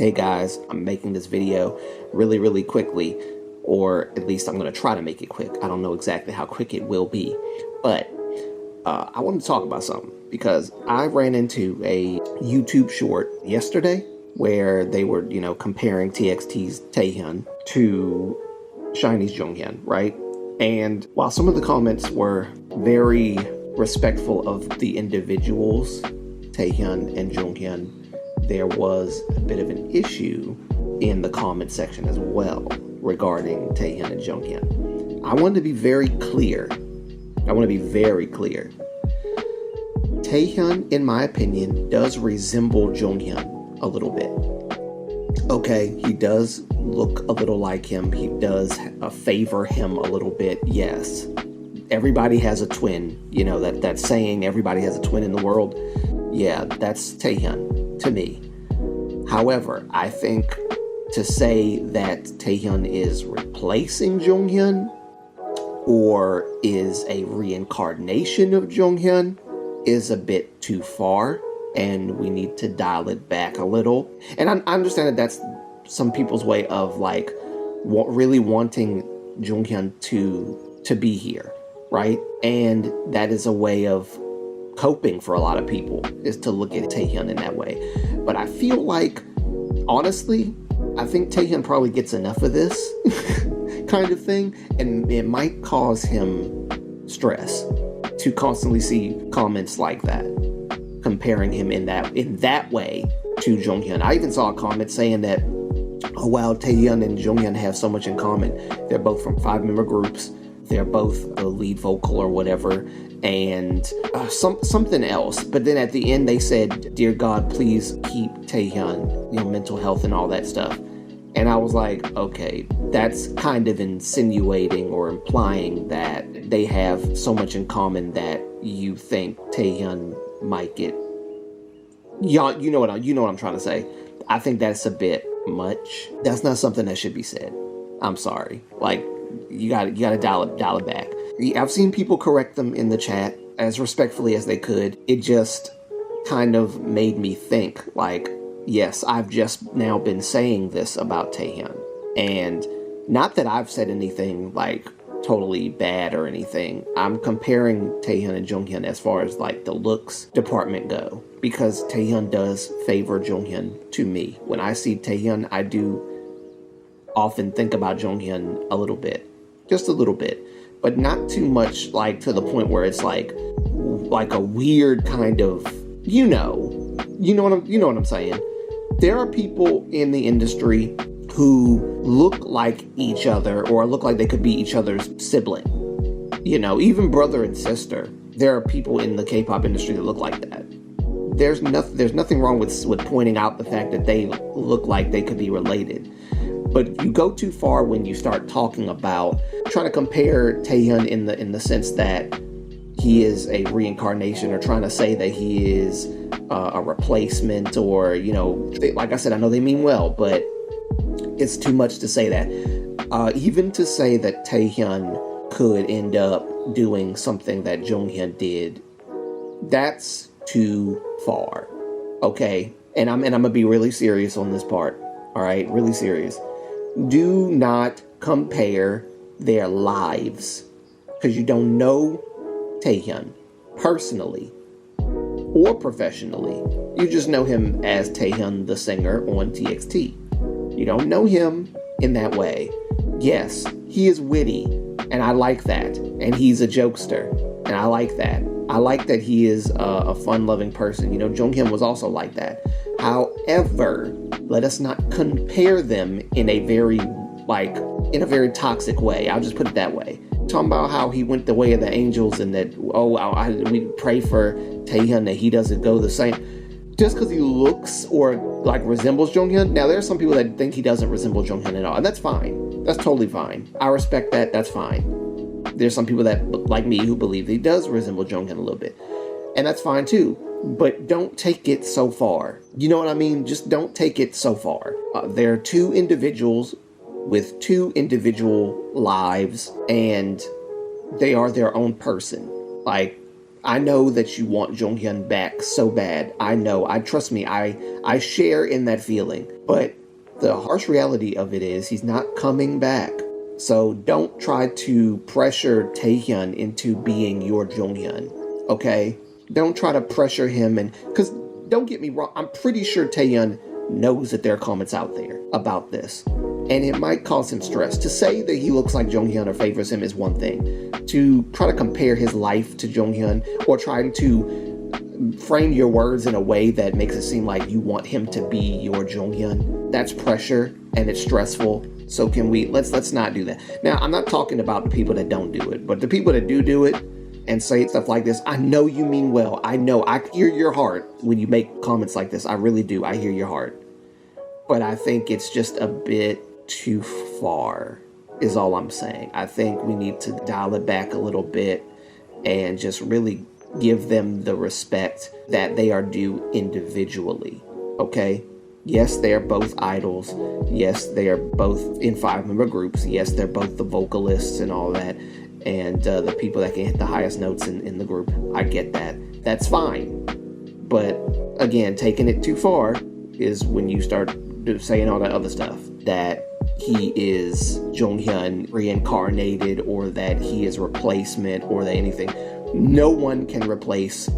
Hey guys, I'm making this video really quickly, or at least I'm going to try to make it quick. I don't know exactly how quick it will be, but I wanted to talk about something because I ran into a YouTube short yesterday where they were, comparing TXT's Taehyun to SHINee's Jonghyun, right? And while some of the comments were very respectful of the individuals, Taehyun and Jonghyun, there was a bit of an issue in the comment section as well regarding Taehyun and Jonghyun. I want to be very clear. Taehyun, in my opinion, does resemble Jonghyun a little bit. Okay, he does look a little like him. He does favor him a little bit, yes. Everybody has a twin. You know, that saying, everybody has a twin in the world. Yeah, that's Taehyun to me. However, I think to say that Taehyun is replacing Jonghyun or is a reincarnation of Jonghyun is a bit too far, and we need to dial it back a little. And I understand that that's some people's way of like really wanting Jonghyun to be here, right? And that is a way of coping for a lot of people, is to look at Taehyun in that way. But I feel like, honestly, I think Taehyun probably gets enough of this kind of thing, and it might cause him stress to constantly see comments like that, comparing him in that way to Jonghyun. I even saw a comment saying that, oh wow, Taehyun and Jonghyun have so much in common. They're both from 5-member groups. They're both the lead vocal or whatever, and something else. But then at the end they said, "Dear God, please keep Taehyun, mental health and all that stuff." And I was like, okay, that's kind of insinuating or implying that they have so much in common that you think Taehyun might get. Y'all, you know what I'm trying to say. I think that's a bit much. That's not something that should be said. I'm sorry. Like, you gotta dial it back. I've seen people correct them in the chat as respectfully as they could. It just kind of made me think, like, yes, I've just now been saying this about Taehyun. And not that I've said anything like totally bad or anything. I'm comparing Taehyun and Jonghyun as far as like the looks department go, because Taehyun does favor Jonghyun to me. When I see Taehyun, I do often think about Jonghyun a little bit, just a little bit, but not too much, like to the point where it's like a weird kind of, you know what I'm saying. There are people in the industry who look like each other or look like they could be each other's sibling, even brother and sister. There are people in the K-pop industry that look like that. There's nothing wrong with pointing out the fact that they look like they could be related. But you go too far when you start talking about trying to compare Taehyun in the sense that he is a reincarnation, or trying to say that he is a replacement, or, like I said, I know they mean well, but it's too much to say that. Even to say that Taehyun could end up doing something that Jonghyun did, that's too far. Okay? And I'm gonna be really serious on this part. All right? Really serious. Do not compare their lives, because you don't know Taehyun personally or professionally. You just know him as Taehyun the singer on TXT. You don't know him in that way. Yes, he is witty, and I like that. And he's a jokester, and I like that. I like that he is a fun-loving person. Jonghyun was also like that. However, let us not compare them in a very toxic way. I'll just put it that way. Talking about how he went the way of the angels, and that, we pray for Taehyun that he doesn't go the same. Just because he looks or like resembles Jonghyun. Now, there are some people that think he doesn't resemble Jonghyun at all, and that's fine. That's totally fine. I respect that. That's fine. There's some people that, like me, who believe that he does resemble Jonghyun a little bit, and that's fine too. But don't take it so far. You know what I mean? Just don't take it so far. There are two individuals with two individual lives, and they are their own person. Like, I know that you want Jonghyun back so bad. I know. Trust me, I share in that feeling. But the harsh reality of it is he's not coming back. So don't try to pressure Taehyun into being your Jonghyun. Okay? Don't try to pressure him, and because don't get me wrong, I'm pretty sure Taehyun knows that there are comments out there about this. And it might cause him stress. To say that he looks like Jonghyun or favors him is one thing. To try to compare his life to Jonghyun, or trying to frame your words in a way that makes it seem like you want him to be your Jonghyun, that's pressure and it's stressful. So let's not do that. Now, I'm not talking about the people that don't do it, but the people that do it and say stuff like this, I know you mean well. I know, I hear your heart when you make comments like this. I really do. I hear your heart. But I think it's just a bit too far, is all I'm saying. I think we need to dial it back a little bit and just really give them the respect that they are due individually. Okay? Yes, they are both idols. Yes, they are both in 5-member groups. Yes, they're both the vocalists and all that, and the people that can hit the highest notes in the group. I get that. That's fine. But again, taking it too far is when you start saying all that other stuff, that he is Jonghyun reincarnated, or that he is replacement, or that anything. No one can replace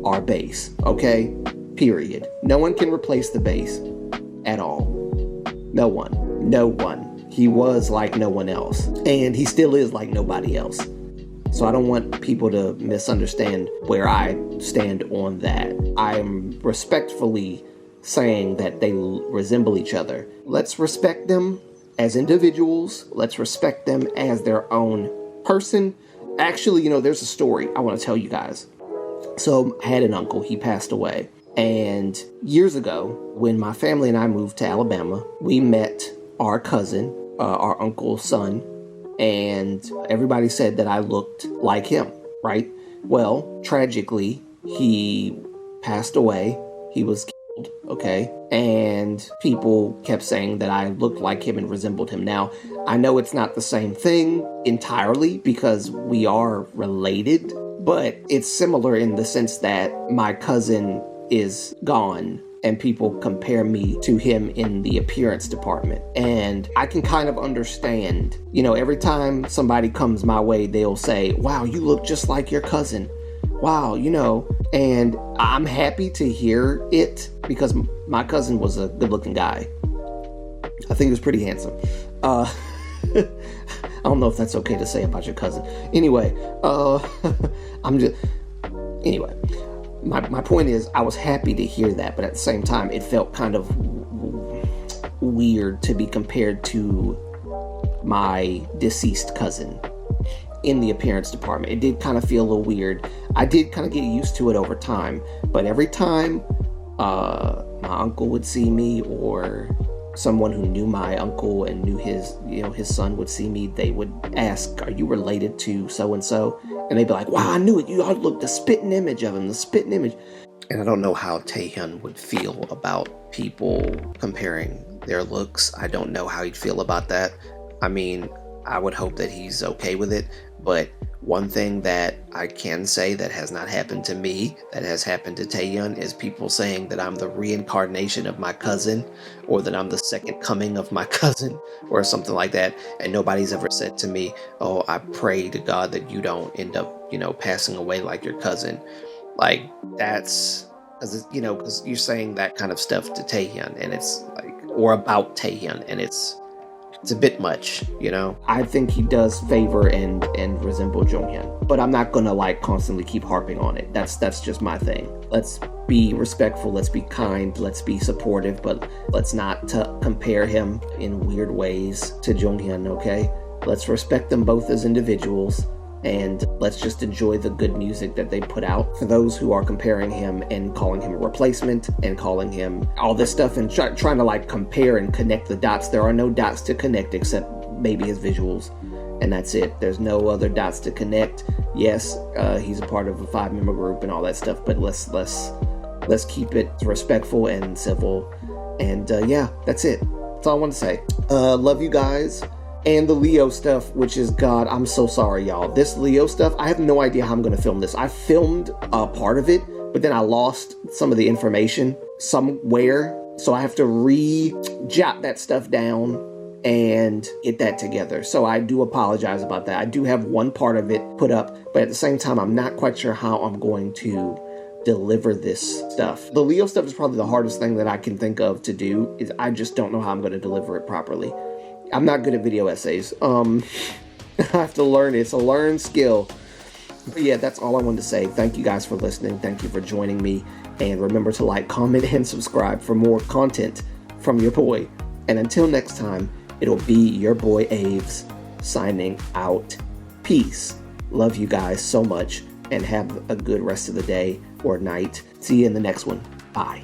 our bass, okay? Period. No one can replace the bass at all. No one. He was like no one else, and he still is like nobody else. So I don't want people to misunderstand where I stand on that. I'm respectfully saying that they resemble each other. Let's respect them as individuals. Let's respect them as their own person. Actually, there's a story I want to tell you guys. So I had an uncle. He passed away. And years ago, when my family and I moved to Alabama, we met our cousin, our uncle's son, and everybody said that I looked like him, right? Well, tragically, he passed away. He was killed, okay? And people kept saying that I looked like him and resembled him. Now, I know it's not the same thing entirely because we are related, but it's similar in the sense that my cousin is gone and people compare me to him in the appearance department. And I can kind of understand, every time somebody comes my way, they'll say, wow, you look just like your cousin. Wow, and I'm happy to hear it because my cousin was a good looking guy. I think he was pretty handsome. I don't know if that's okay to say about your cousin. Anyway, My point is, I was happy to hear that, but at the same time, it felt kind of weird to be compared to my deceased cousin in the appearance department. It did kind of feel a little weird. I did kind of get used to it over time, but every time my uncle would see me, or someone who knew my uncle and knew his son would see me, they would ask, are you related to so-and-so? And they'd be like, wow, I knew it. You all looked the spitting image of him, the spitting image. And I don't know how Taehyun would feel about people comparing their looks. I don't know how he'd feel about that. I mean, I would hope that he's okay with it. But one thing that I can say that has not happened to me, that has happened to Taehyun, is people saying that I'm the reincarnation of my cousin, or that I'm the second coming of my cousin, or something like that. And nobody's ever said to me, oh, I pray to God that you don't end up, passing away like your cousin. Like, that's, because you're saying that kind of stuff to Taehyun, and it's like, or about Taehyun, and it's a bit much, I think he does favor and resemble Jonghyun, but I'm not gonna constantly keep harping on it. That's just my thing. Let's be respectful, let's be kind, let's be supportive, but let's not compare him in weird ways to Jonghyun, okay? Let's respect them both as individuals, and let's just enjoy the good music that they put out. For those who are comparing him and calling him a replacement and calling him all this stuff and trying to compare and connect the dots, there are no dots to connect except maybe his visuals, and that's it. There's no other dots to connect. Yes, he's a part of a 5-member group and all that stuff, but let's keep it respectful and civil. And yeah, that's it. That's all I want to say. Love you guys. And the Leo stuff, which is, God, I'm so sorry, y'all. This Leo stuff, I have no idea how I'm going to film this. I filmed a part of it, but then I lost some of the information somewhere. So I have to jot that stuff down and get that together. So I do apologize about that. I do have one part of it put up, but at the same time, I'm not quite sure how I'm going to deliver this stuff. The Leo stuff is probably the hardest thing that I can think of to do. Is I just don't know how I'm going to deliver it properly. I'm not good at video essays. I have to learn it. It's a learned skill. But yeah, that's all I wanted to say. Thank you guys for listening. Thank you for joining me. And remember to like, comment, and subscribe for more content from your boy. And until next time, it'll be your boy Aves signing out. Peace. Love you guys so much and have a good rest of the day or night. See you in the next one. Bye.